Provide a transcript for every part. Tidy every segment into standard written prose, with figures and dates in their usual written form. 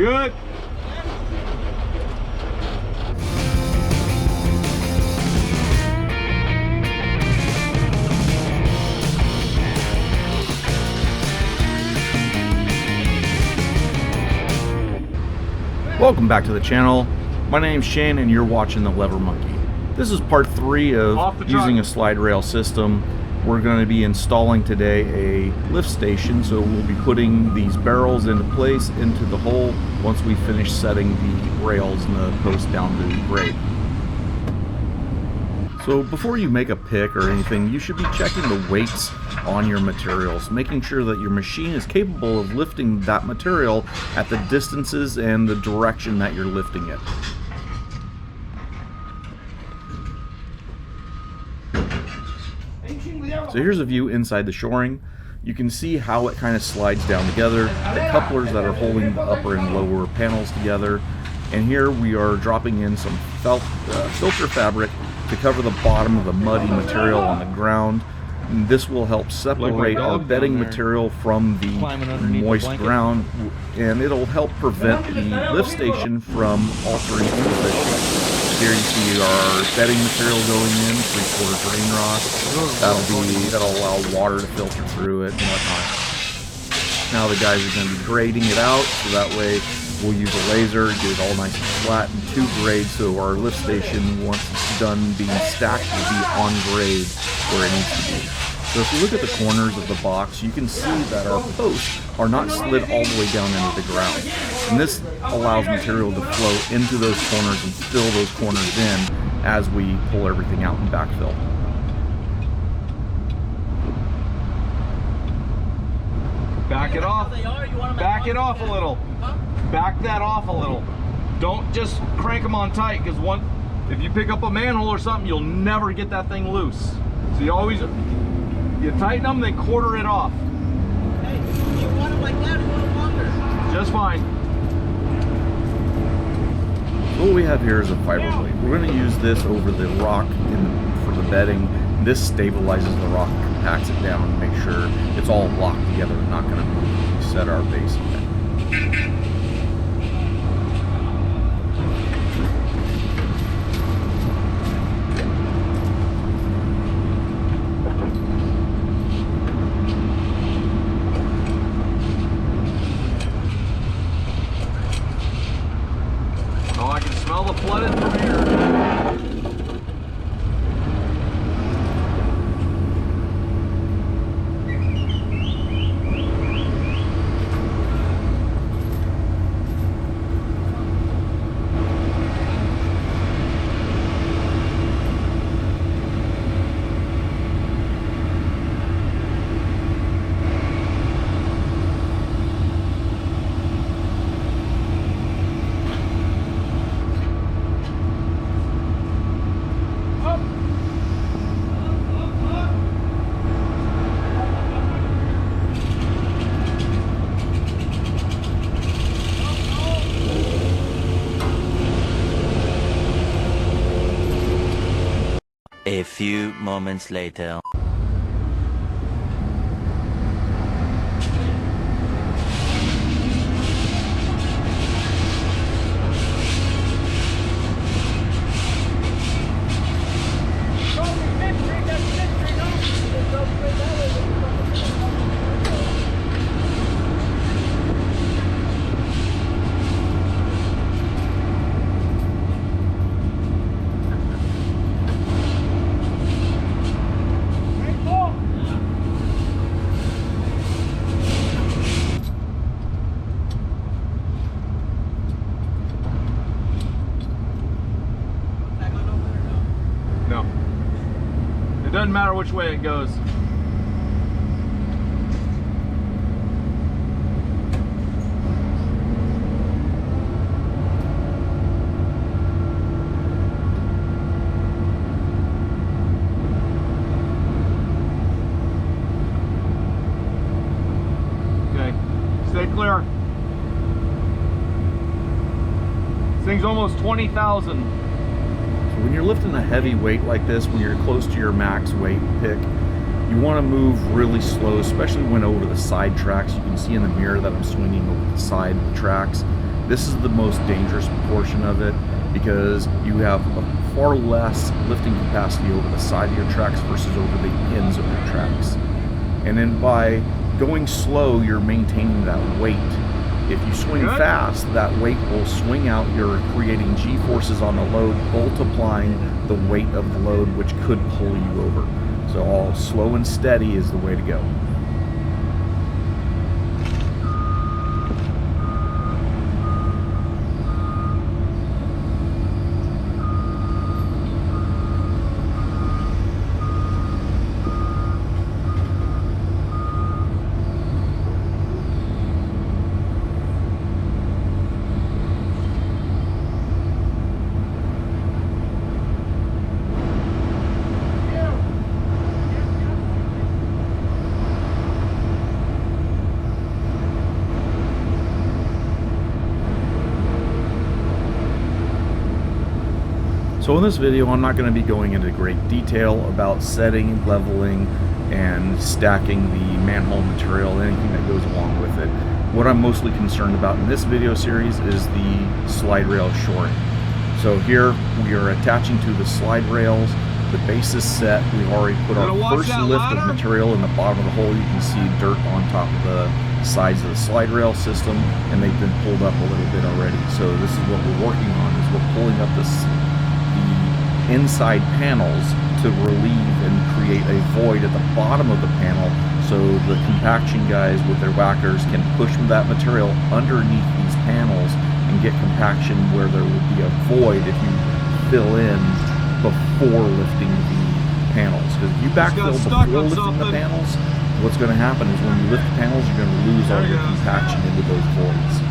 Good. Welcome back to the channel. My name's Shane and you're watching The Lever Monkey. This is part 3 of using a slide rail system. We're going to be installing today a lift station, so we'll be putting these barrels into place into the hole once we finish setting the rails and the post down to grade. So before you make a pick or anything, you should be checking the weights on your materials, making sure that your machine is capable of lifting that material at the distances and the direction that you're lifting it. So here's a view inside the shoring. You can see how it kind of slides down together, the couplers that are holding the upper and lower panels together. And here we are dropping in some filter fabric to cover the bottom of the muddy material on the ground. And this will help separate our bedding material from the moist ground, and it'll help prevent the lift station from altering its position. Here you see our bedding material going in, 3/4 drain rod. That'll allow water to filter through it and whatnot. Now the guys are going to be grading it out, so that way we'll use a laser, get it all nice and flat and 2 grades, so our lift station, once it's done being stacked, will be on grade where it needs to be. So if you look at the corners of the box, you can see that our posts are not slid all the way down into the ground. And this allows material to flow into those corners and fill those corners in as we pull everything out and backfill. Back it off. Back it off a little. Back that off a little. Don't just crank them on tight, because if you pick up a manhole or something, you'll never get that thing loose. So you tighten them, then quarter it off. Hey, you want it like that or you want it longer? Just fine. So what we have here is a fiber blade. We're going to use this over the rock for the bedding. This stabilizes the rock, compacts it down, and make sure it's all locked together and not going to move when we set our base again. Oh, I can smell the flooded from here. A few moments later. No. It doesn't matter which way it goes. Okay, stay clear. This thing's almost 20,000. When you're lifting a heavy weight like this, when you're close to your max weight pick, you want to move really slow, especially when over the side tracks. You can see in the mirror that I'm swinging over the side of the tracks. This is the most dangerous portion of it because you have a far less lifting capacity over the side of your tracks versus over the ends of your tracks. And then by going slow, you're maintaining that weight. If you swing fast, that weight will swing out. You're creating G-forces on the load, multiplying the weight of the load, which could pull you over. So all slow and steady is the way to go. So in this video, I'm not going to be going into great detail about setting, leveling, and stacking the manhole material, anything that goes along with it. What I'm mostly concerned about in this video series is the slide rail shoring. So here we are attaching to the slide rails. The base is set. We've already put our first lift of material in the bottom of the hole. You can see dirt on top of the sides of the slide rail system, and they've been pulled up a little bit already. So this is what we're working on, is we're pulling up the inside panels to relieve and create a void at the bottom of the panel, so the compaction guys with their whackers can push that material underneath these panels and get compaction where there would be a void if you fill in before lifting the panels. Because if you backfill before lifting the panels, what's going to happen is when you lift the panels, you're going to lose all your compaction into those voids.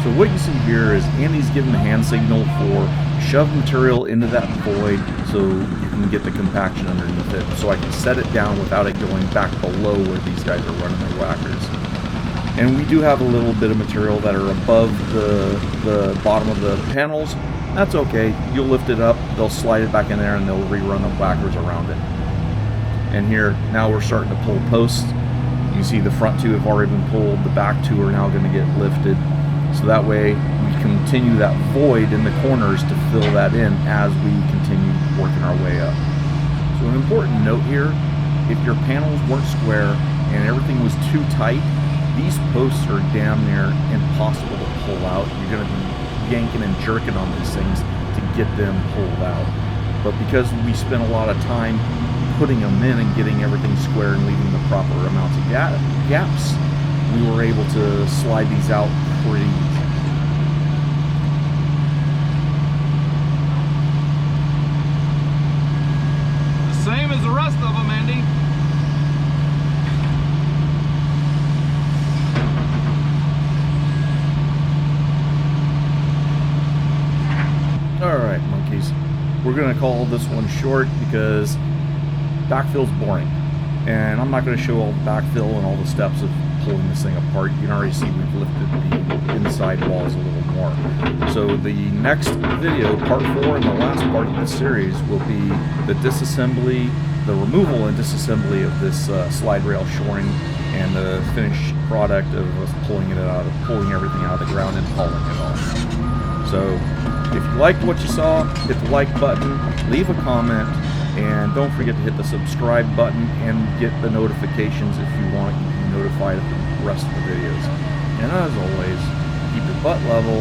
So what you see here is Andy's giving the hand signal for shove material into that void so you can get the compaction underneath it, so I can set it down without it going back below where these guys are running their whackers. And we do have a little bit of material that are above the bottom of the panels. That's okay. You'll lift it up, they'll slide it back in there, and they'll rerun the whackers around it. And here, now we're starting to pull posts. You see the front two have already been pulled, the back two are now going to get lifted. So that way we continue that void in the corners to fill that in as we continue working our way up. So an important note here, if your panels weren't square and everything was too tight, these posts are damn near impossible to pull out. You're going to be yanking and jerking on these things to get them pulled out. But because we spent a lot of time putting them in and getting everything square and leaving the proper amounts of gaps, we were able to slide these out pretty easy. The same as the rest of them, Andy. Alright, monkeys. We're going to call this one short because backfill's boring. And I'm not going to show all the backfill and all the steps of pulling this thing apart. You can already see we've lifted the inside walls a little more. So the next video, part 4 and the last part of this series, will be the disassembly, the removal and disassembly of this slide rail shoring and the finished product of us pulling everything out of the ground and hauling it off. So if you liked what you saw, hit the like button, leave a comment, and don't forget to hit the subscribe button and get the notifications if you want. You can be notified of the rest of the videos. And as always, keep your butt level,